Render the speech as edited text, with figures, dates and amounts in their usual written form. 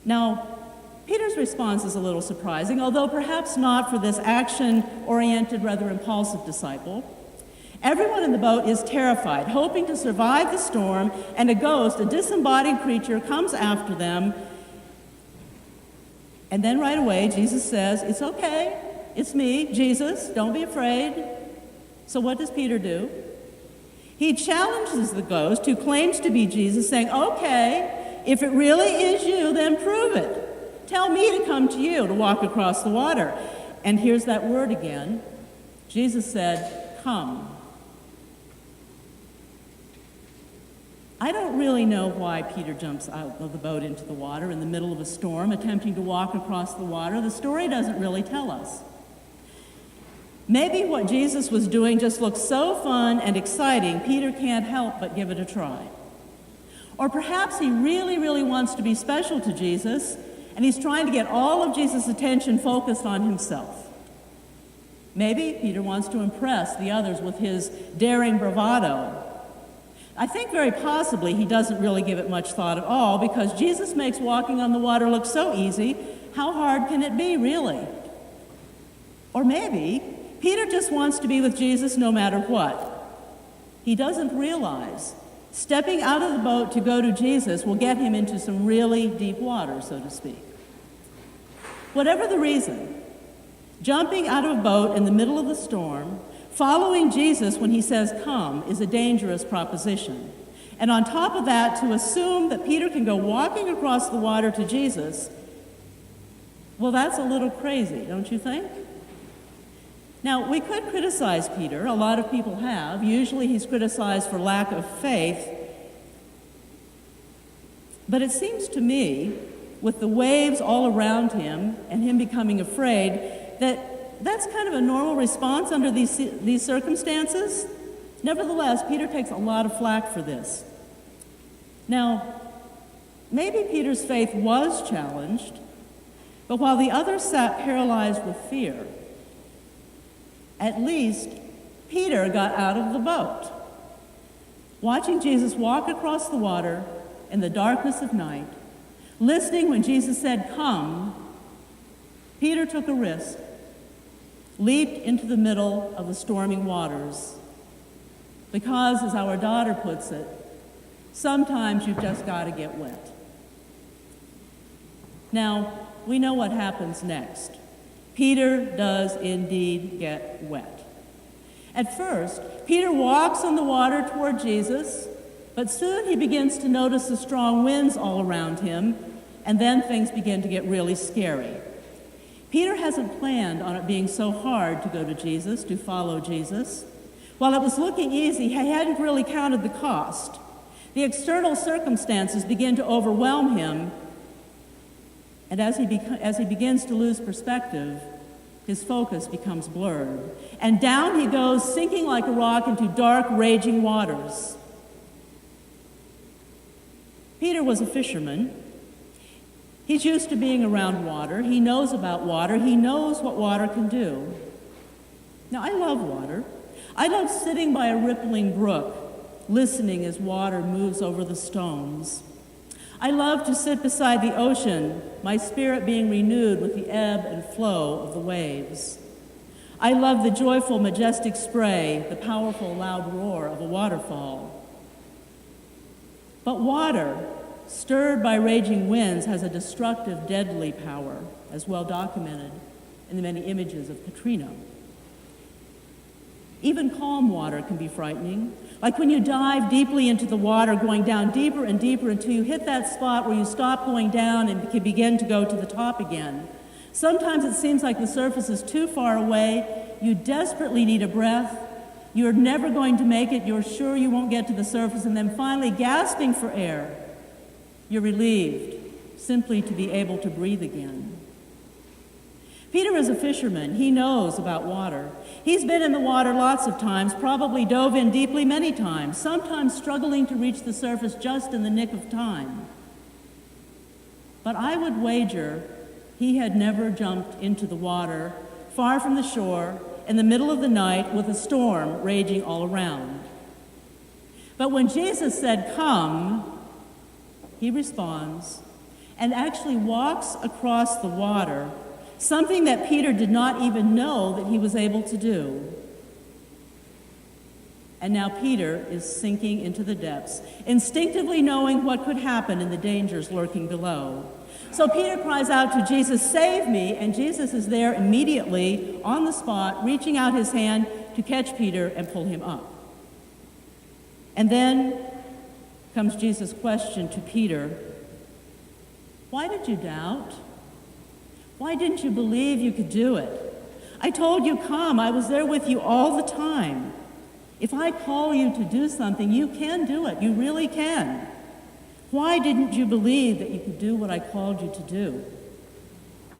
Now, Peter's response is a little surprising, although perhaps not for this action-oriented, rather impulsive disciple. Everyone in the boat is terrified, hoping to survive the storm, and a ghost, a disembodied creature, comes after them. And then right away, Jesus says, "It's okay, it's me, Jesus, don't be afraid." So what does Peter do? He challenges the ghost, who claims to be Jesus, saying, "Okay, if it really is you, then prove it. Tell me to come to you, to walk across the water." And here's that word again. Jesus said, "Come." I don't really know why Peter jumps out of the boat into the water in the middle of a storm, attempting to walk across the water. The story doesn't really tell us. Maybe what Jesus was doing just looked so fun and exciting, Peter can't help but give it a try. Or perhaps he really, really wants to be special to Jesus, and he's trying to get all of Jesus' attention focused on himself. Maybe Peter wants to impress the others with his daring bravado. I think very possibly he doesn't really give it much thought at all, because Jesus makes walking on the water look so easy. How hard can it be, really? Or maybe Peter just wants to be with Jesus no matter what. He doesn't realize stepping out of the boat to go to Jesus will get him into some really deep water, so to speak. Whatever the reason, jumping out of a boat in the middle of the storm, following Jesus when he says come, is a dangerous proposition. And on top of that, to assume that Peter can go walking across the water to Jesus, well, that's a little crazy, don't you think? Now, we could criticize Peter. A lot of people have. Usually he's criticized for lack of faith. But it seems to me, with the waves all around him and him becoming afraid, that's kind of a normal response under these circumstances. Nevertheless, Peter takes a lot of flack for this. Now, maybe Peter's faith was challenged, but while the others sat paralyzed with fear, at least Peter got out of the boat. Watching Jesus walk across the water in the darkness of night, listening when Jesus said, "Come," Peter took a risk, leaped into the middle of the storming waters. Because, as our daughter puts it, sometimes you've just got to get wet. Now, we know what happens next. Peter does indeed get wet. At first, Peter walks on the water toward Jesus, but soon he begins to notice the strong winds all around him, and then things begin to get really scary. Peter hasn't planned on it being so hard to go to Jesus, to follow Jesus. While it was looking easy, he hadn't really counted the cost. The external circumstances begin to overwhelm him, and as he begins to lose perspective, his focus becomes blurred. And down he goes, sinking like a rock into dark, raging waters. Peter was a fisherman. He's used to being around water. He knows about water. He knows what water can do. Now, I love water. I love sitting by a rippling brook, listening as water moves over the stones. I love to sit beside the ocean, my spirit being renewed with the ebb and flow of the waves. I love the joyful, majestic spray, the powerful, loud roar of a waterfall. But water, stirred by raging winds, has a destructive, deadly power, as well documented in the many images of Katrina. Even calm water can be frightening, like when you dive deeply into the water, going down deeper and deeper until you hit that spot where you stop going down and can begin to go to the top again. Sometimes it seems like the surface is too far away. You desperately need a breath. You're never going to make it. You're sure you won't get to the surface. And then finally, gasping for air, you're relieved simply to be able to breathe again. Peter is a fisherman. He knows about water. He's been in the water lots of times, probably dove in deeply many times, sometimes struggling to reach the surface just in the nick of time. But I would wager he had never jumped into the water, far from the shore, in the middle of the night with a storm raging all around. But when Jesus said, "Come," he responds, and actually walks across the water, something that Peter did not even know that he was able to do. And now Peter is sinking into the depths, instinctively knowing what could happen and the dangers lurking below. So Peter cries out to Jesus, "Save me," and Jesus is there immediately on the spot, reaching out his hand to catch Peter and pull him up. And then comes Jesus' question to Peter, "Why did you doubt? Why didn't you believe you could do it? I told you, come. I was there with you all the time. If I call you to do something, you can do it. You really can. Why didn't you believe that you could do what I called you to do?"